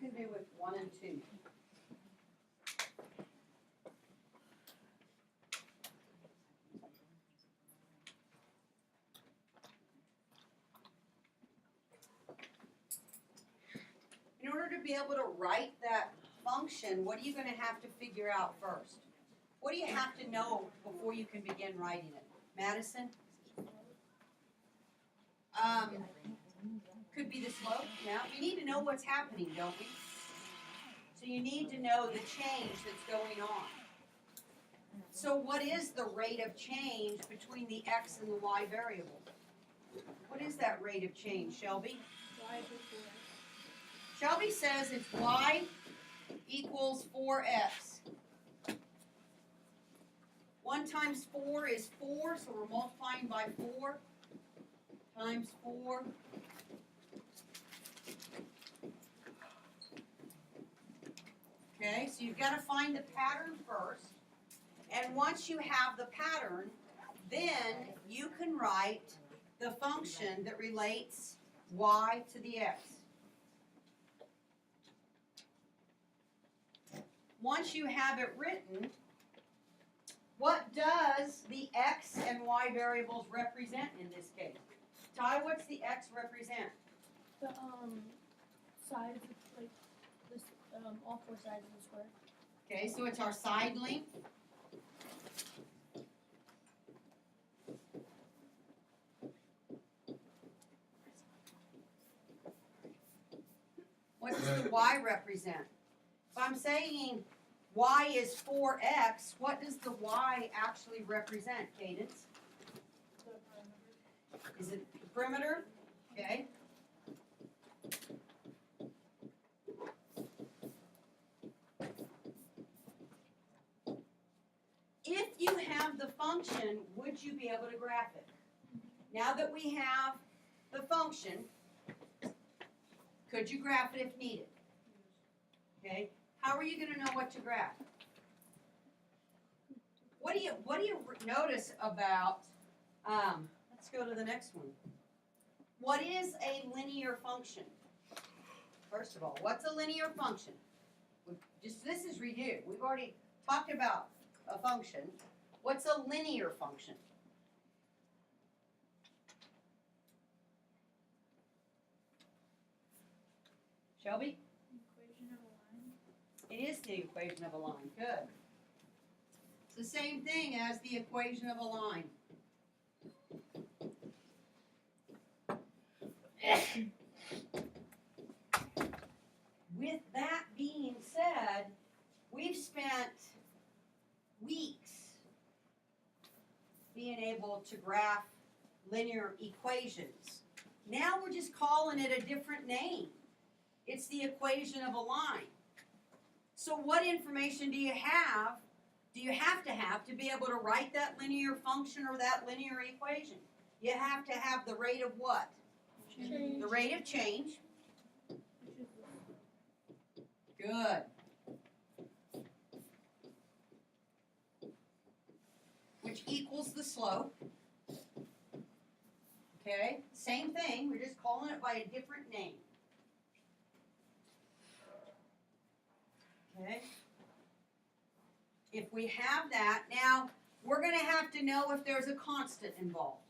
can do with 1 and 2? In order to be able to write that function, what are you going to have to figure out first? What do you have to know before you can begin writing it? Madison? Could be the slope. Yeah, we need to know what's happening, don't we? So you need to know the change that's going on. So what is the rate of change between the x and the y variable? What is that rate of change, Shelby? Y equals 4x. Shelby says it's y equals 4x. 1 times 4 is 4, so we're multiplying by 4 times 4. Okay, so you've got to find the pattern first. And once you have the pattern, then you can write the function that relates y to the x. Once you have it written, what does the x and y variables represent in this case? Ty, what's the x represent? The sides of like this all 4 sides of the square. Okay, so it's our side length. What does the y represent? If I'm saying y is 4x, what does the y actually represent, Cadence? The perimeter. Is it the perimeter? Okay. If you have the function, would you be able to graph it? Now that we have the function, could you graph it if needed? Okay. How are you going to know what to graph? What do you notice about? Let's go to the next one. What is a linear function? First of all, what's a linear function? This is review. We've already talked about a function. What's a linear function? Shelby? Equation of a line. It is the equation of a line. Good. It's the same thing as the equation of a line. With that being said, we've spent weeks being able to graph linear equations. Now we're just calling it a different name. It's the equation of a line. So what information do you have to be able to write that linear function or that linear equation? You have to have the rate of what? Change. The rate of change. Which is the Good. Which equals the slope. Okay, same thing, we're just calling it by a different name. Okay. If we have that, now we're going to have to know if there's a constant involved.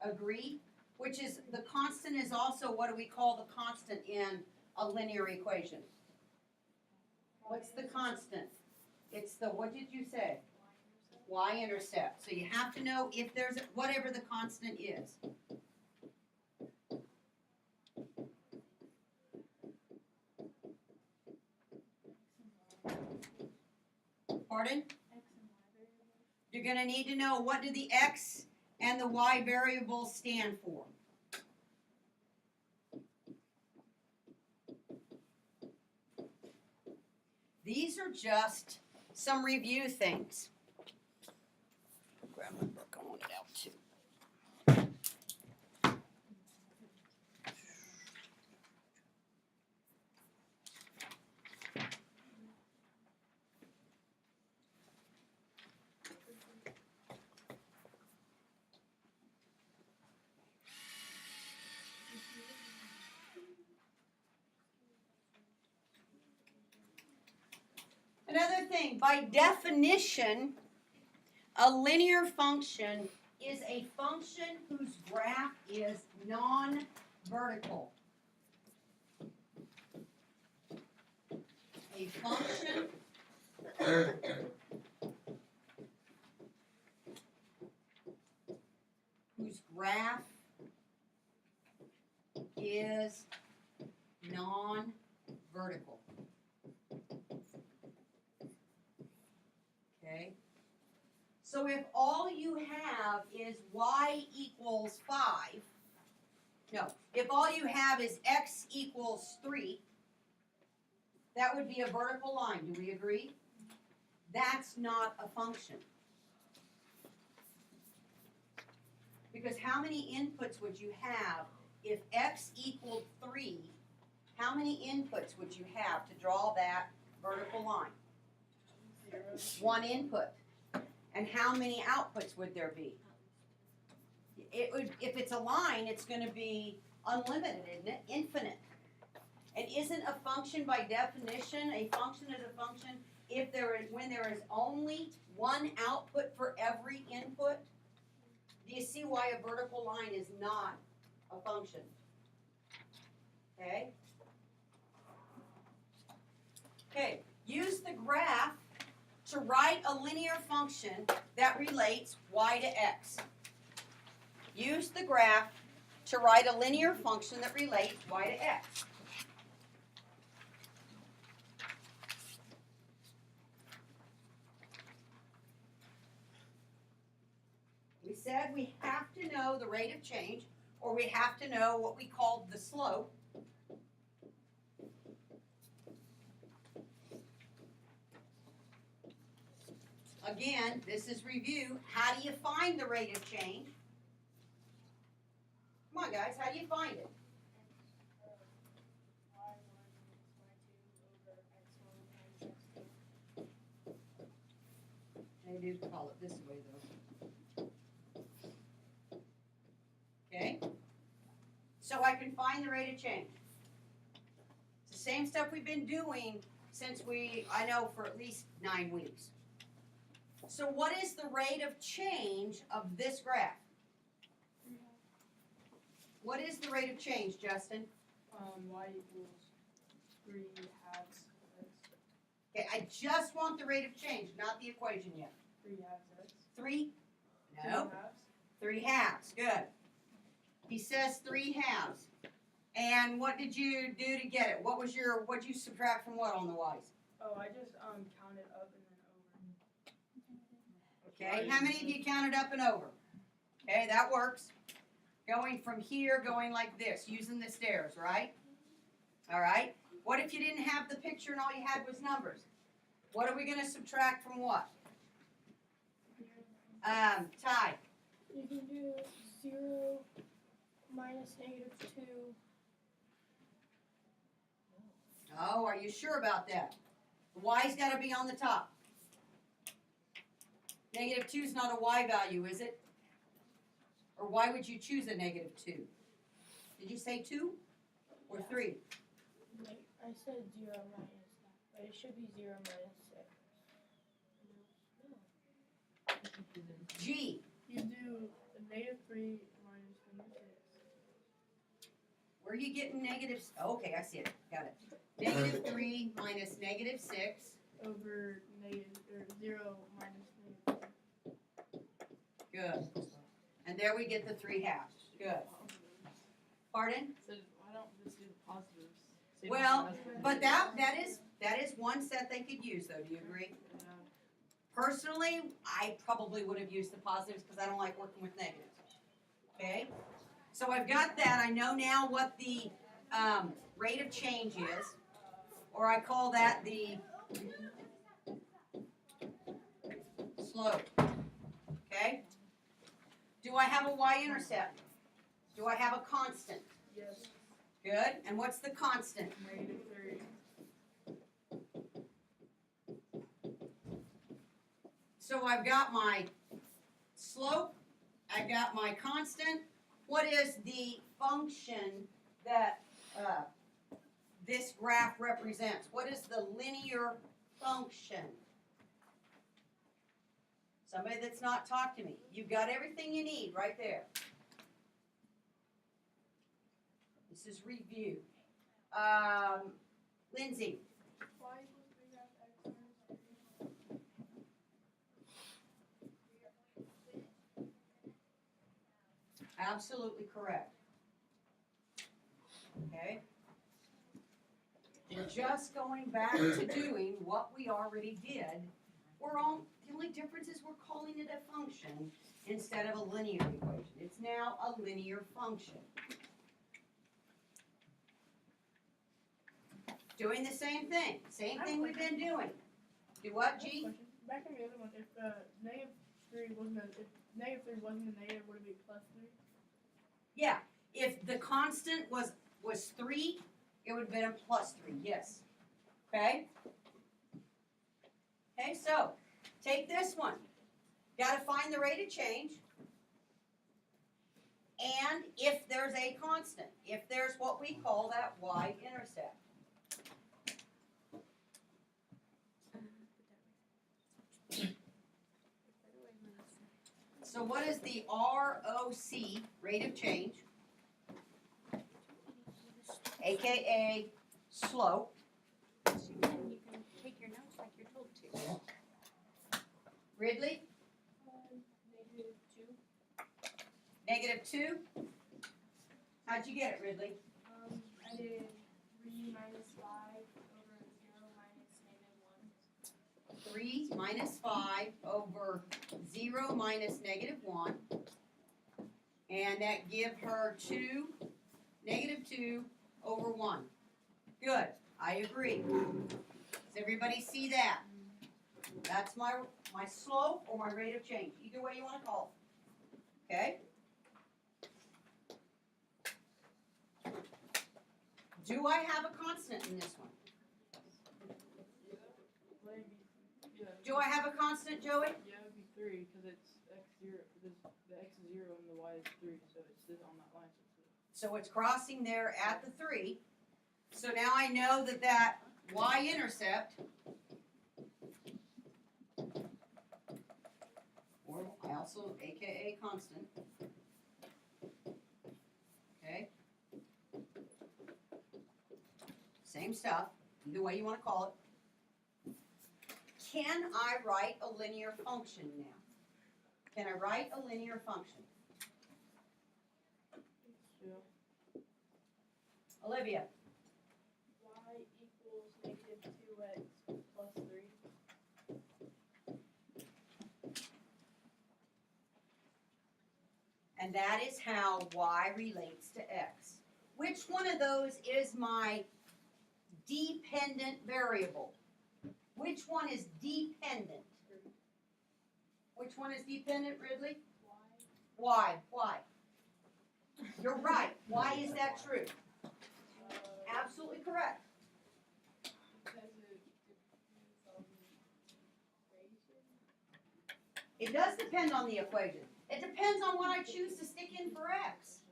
Agree? Which is, the constant is also, what do we call the constant in a linear equation? What's the constant? It's the, what did you say? Y-intercept. So you have to know if there's, whatever the constant is. Pardon? X and Y variables. You're going to need to know what do the x and the y variables stand for. These are just some review things. Grab my book, I want it out too. thing, by definition, a linear function is a function whose graph is non-vertical. A function whose graph is non-vertical. Okay? So if all you have is y equals 5, no, if all you have is x equals 3, that would be a vertical line. Do we agree? That's not a function. Because how many inputs would you have if x equaled 3? How many inputs would you have to draw that vertical line? 0. 1 input. And how many outputs would there be? It would, if it's a line, it's going to be unlimited, isn't it? Infinite. And isn't a function by definition, a function is a function if there is, when there is only one output for every input? Do you see why a vertical line is not a function? Okay? Okay, use the graph to write a linear function that relates y to x. Use the graph to write a linear function that relates y to x. We said we have to know the rate of change, or we have to know what we called the slope. Again, this is review. How do you find the rate of change? Come on, guys, how do you find it? They do call it this way, though. Okay? So I can find the rate of change. It's the same stuff we've been doing since I know, for at least 9 weeks. So what is the rate of change of this graph? What is the rate of change, Justin? Y equals 3 halves x. Okay, I just want the rate of change, not the equation yet. 3 halves x. 3? 2 No. halves. 3 halves. Good. He says 3 halves. And what did you do to get it? What'd you subtract from what on the y's? Oh, I just counted up and then over. Okay, how many of you counted up and over? Okay, that works. Going from here, going like this, using the stairs, right? All right. What if you didn't have the picture and all you had was numbers? What are we going to subtract from what? Ty. You can do 0 minus -2. Oh, are you sure about that? The y's got to be on the top. -2 is not a y value, is it? Or why would you choose a -2? Did you say 2 or 3? I said 0 minus that, but it should be 0 minus 6. G. You do -3 minus -6. Where are you getting negatives? Oh, okay, I see it. Got it. -3 minus -6. Over 0 minus -2. Good. And there we get the 3 halves. Good. Pardon? So why don't we just do the positives? Well, but that is one set they could use, though. Do you agree? Personally, I probably would have used the positives because I don't like working with negatives. Okay? So I've got that. I know now what the rate of change is, or I call that the slope. Okay? Do I have a y-intercept? Do I have a constant? Yes. Good. And what's the constant? -3. So I've got my slope, I've got my constant. What is the function that this graph represents? What is the linear function Somebody that's not talked to me. You've got everything you need right there. This is review. Lindsay, Y equals 3 half X minus 3. absolutely correct. Okay? We're just going back to doing what we already did. The only difference is we're calling it a function instead of a linear equation. It's now a linear function. Doing the same thing we've been doing. Do what, G? Question. Back on the other one, if negative 3 wasn't a negative, would it be plus 3? Yeah, if the constant was 3, it would have been a plus 3, yes. Okay? Okay, so, take this one. Gotta find the rate of change. And if there's a constant, if there's what we call that y-intercept. So what is the ROC, rate of change, aka slope? And you can take your notes like you're told to. Ridley, Negative 2. -2? How'd you get it, Ridley? I did 3 minus 5 over 0 minus negative 1. 3 minus 5 over 0 minus -1. And that give her -2 over 1. Good, I agree. Does everybody see that? That's my slope or my rate of change, either way you want to call it. Okay? Do I have a constant in this one? Do I have a constant, Joey? Yeah, it would be 3 because it's x0. The x is 0 and the y is 3, so it's on that line. So it's crossing there at the 3. So now I know that y-intercept, or I also, aka constant, okay? Same stuff, either way you want to call it. Can I write a linear function now? Can I write a linear function? Yeah. Olivia? Y equals negative 2x plus 3. And that is how y relates to x. Which one of those is my dependent variable? Which one is dependent? Which one is dependent, Ridley? Y. Why? You're right. Why is that true? Absolutely correct. Because it depends on the equation. It does depend on the equation. It depends on what I choose to stick in for x.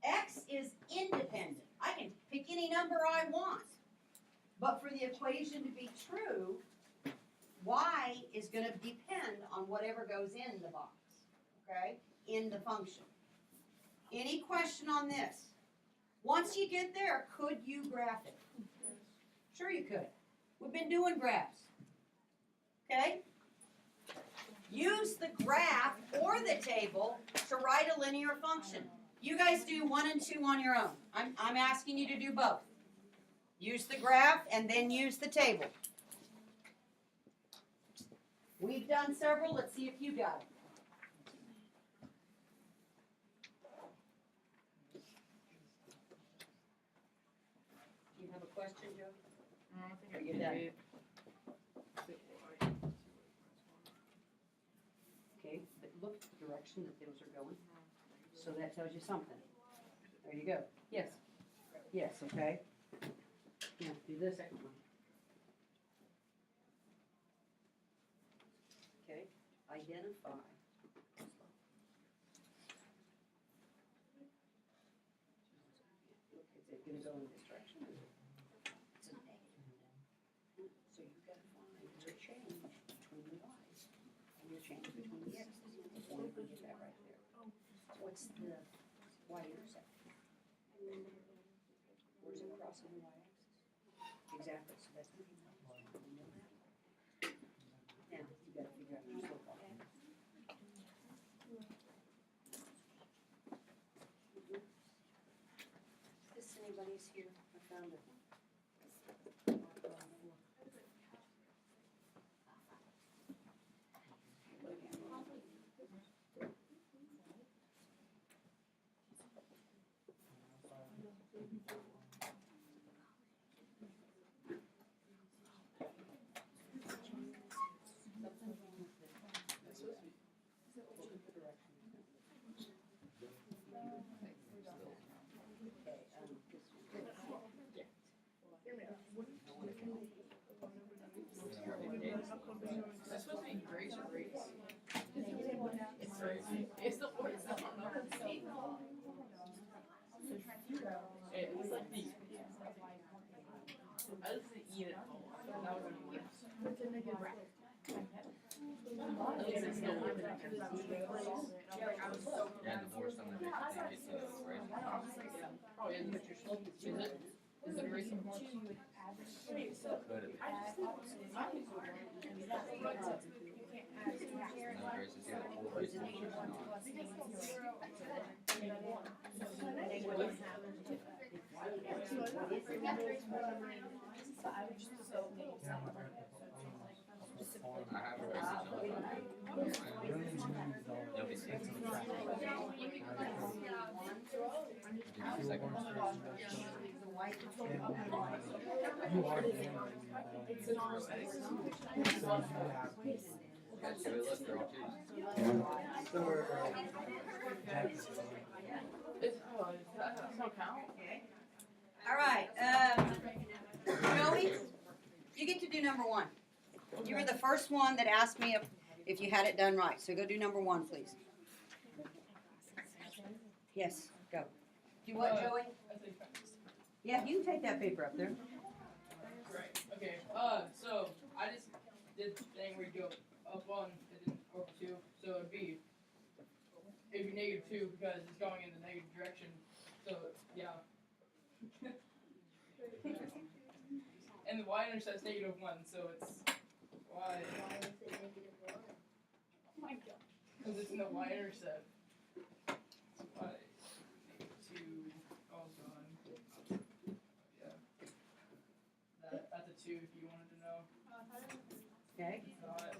X is independent. I can pick any number I want. But for the equation to be true, y is going to depend on whatever goes in the box, okay, in the function. Any question on this? Once you get there, could you graph it? Sure you could. We've been doing graphs, okay? Use the graph or the table to write a linear function. You guys do 1 and 2 on your own. I'm asking you to do both. Use the graph and then use the table. We've done several. Let's see if you got it. Do you have a question, Joe? I think Are I you can done? do it. Okay, but look at the direction that those are going. So that tells you something. There you go. Yes. Yes, okay. Now, do the second one. Okay, identify. Is it gonna go in this direction? It's a negative. So you've gotta find the change between the y's. change between the x's. So we can get that right there. What's the y-intercept? Where's it crossing the y-axis? Exactly, so that's gonna be minus 1, you know that? Now, you gotta figure out your slope on it. This anybody's here, I found it. Is this supposed to be grace or race? It's race. It's the worst. I don't know. It's like the. I just didn't eat it all. That was the worst. At least it's still worth it. Yeah, the more someone makes you think it's right. Oh, yeah. Is it racing horse? Could have been. No, Grace, it's either full racing horse or not. I have a racing jump. You'll be seeing some track. Do the second one. That's two, look, they're all twos. That's no count. All right, Joey, you get to do number 1. You were the first one that asked me if you had it done right, so go do number 1, please. Yes, go. Do what, Joey? Yeah, you can take that paper up there. Right. Okay. So I just did the thing where you go up 1 and then over 2. So it'd be -2 because it's going in the negative direction. So yeah. And the y-intercept's -1, so it's y. Because it's in the y-intercept. Y. 2. Oh god. Yeah. That's a 2 if you wanted to know. Okay. It's not.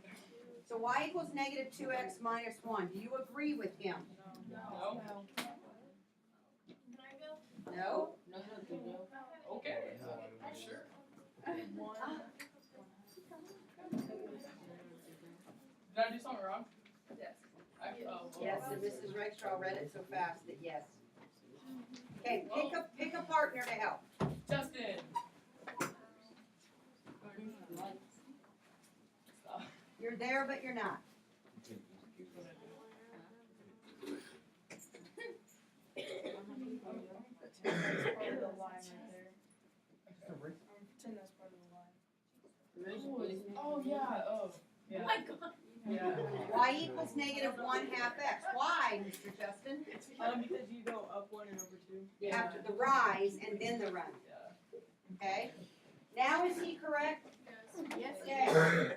So y equals -2x minus 1. Do you agree with him? No. No? Okay. Sure. Did I do something wrong? Yes. Yes, and Mrs. Rakestraw read it so fast that yes. Okay, pick a partner to help. Justin. Stop. You're there, but you're not. Oh yeah. Oh yeah. my god. Yeah. Y equals -1/2 x. Why, Mr. Justin? Because you go up 1 and over 2. You have to the rise and then the run. Yeah. Okay? Now is he correct? Yes. Okay.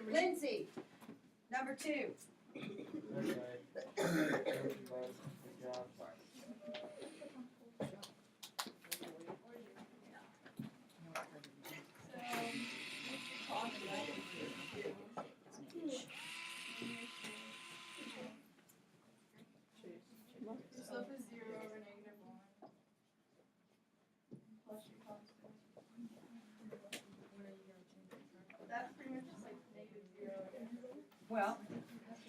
Lindsay, number 2. The slope is 0 over -1. Plus your constant. That's pretty much just like -0. Well,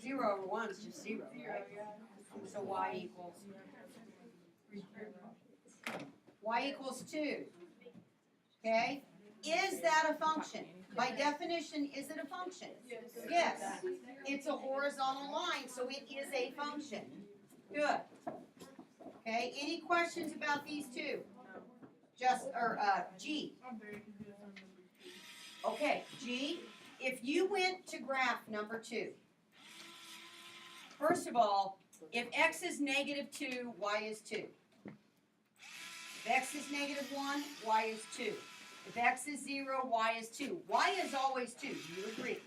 0 over 1 is just 0, 0, right? yeah. So y equals 2. Okay? Is that a function? By definition, is it a function? Yes. Yes. It's a horizontal line, so it is a function. Good. Okay, any questions about these two? G. I'm very confused on number 2. Okay, G, if you went to graph number 2, first of all, if x is -2, y is 2. If x is -1, y is 2. If x is 0, y is 2. Y is always 2, do you agree?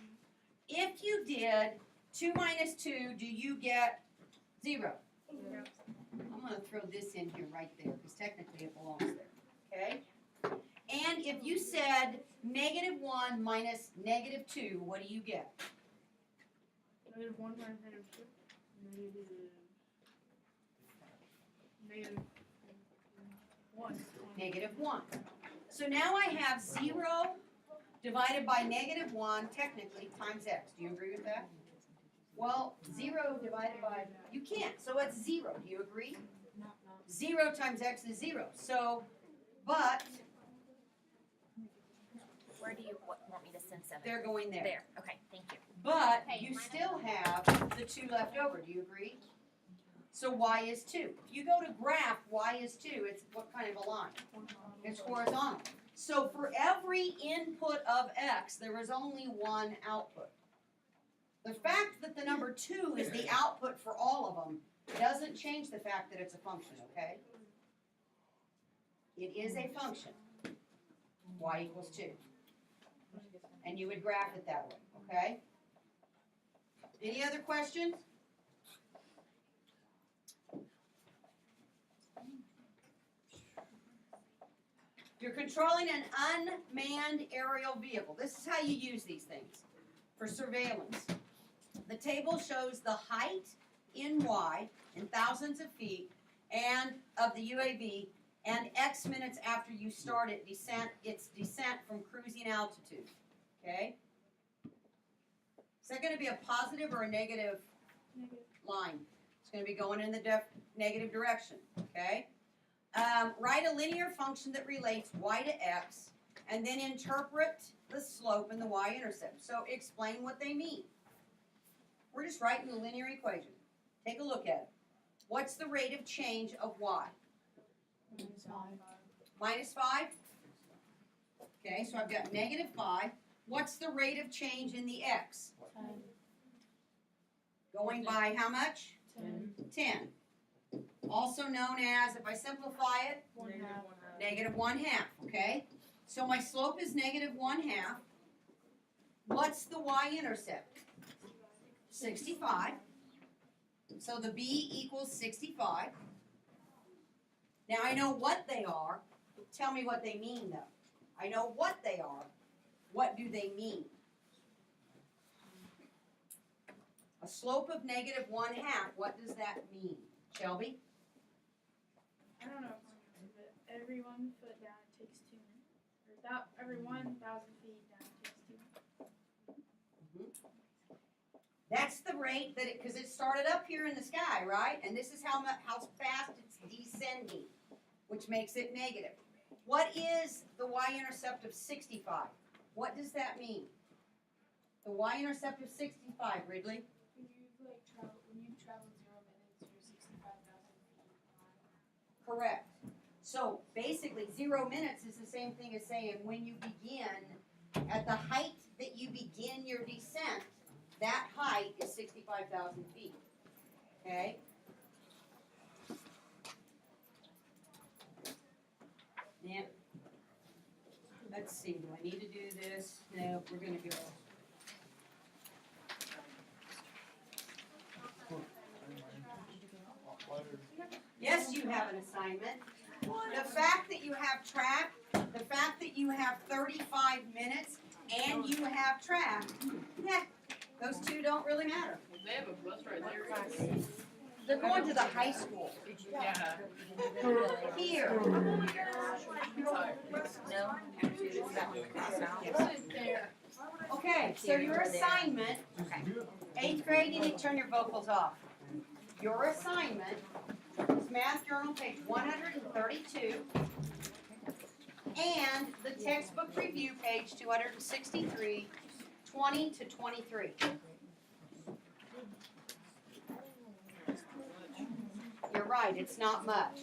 If you did 2 minus 2, do you get 0? I'm gonna throw this in here right there, because technically it belongs there, okay? And if you said -1 minus -2, what do you get? -1 times -2. -1. -1. So now I have 0 divided by -1, technically, times x. Do you agree with that? Well, 0 divided by, you can't, so it's 0. Do you agree? 0 times x is 0. So, but Where do you want me to send 7? they're going there. There, okay, thank you. But Hey, you mine- still have the 2 left over. Do you agree? So y is 2. If you go to graph, y is 2. It's what kind of a line? It's horizontal. So for every input of x, there is only one output. The fact that the number 2 is the output for all of them doesn't change the fact that it's a function, okay? It is a function. Y equals 2. And you would graph it that way, okay? Any other questions? You're controlling an unmanned aerial vehicle. This is how you use these things for surveillance. The table shows the height in Y, in thousands of feet, and of the UAV, and X minutes after you start its descent from cruising altitude. Okay? Is that going to be a positive or a negative line? It's going to be going in the negative direction. Okay? Write a linear function that relates y to x, and then interpret the slope and the y-intercept. So explain what they mean. We're just writing the linear equation. Take a look at it. What's the rate of change of y? -5. Okay, so I've got -5. What's the rate of change in the x? Going by how much? 10. Also known as, if I simplify it, -1/2, okay? So my slope is -1/2. What's the y-intercept? 65. So the b equals 65. Now I know what they are. Tell me what they mean though. I know what they are. What do they mean? A slope of -1/2, what does that mean? Shelby? I don't know, but every 1 foot down takes 2 minutes. Or every 1,000 feet down takes 2 minutes. That's the rate that because it started up here in the sky, right? And this is how fast it's descending, which makes it negative. What is the y-intercept of 65? What does that mean? The y-intercept of 65, Ridley? When you travel 0 minutes, you're 65,000 feet high. Correct. So basically, 0 minutes is the same thing as saying when you begin, at the height that you begin your descent, that height is 65,000 feet. Okay? Now, let's see, do I need to do this? No, we're gonna go. Yes, you have an assignment. The fact that you have track, the fact that you have 35 minutes, and you have track, yeah, those two don't really matter. They have a bus right there. They're going to the high school. Yeah. Here. No, actually, it's that one across out. There. Okay, so your assignment, Okay. 8th grade, you need to turn your vocals off. Your assignment is Math Journal, page 132, and the textbook review, page 263, 20 to 23. You're right, it's not much.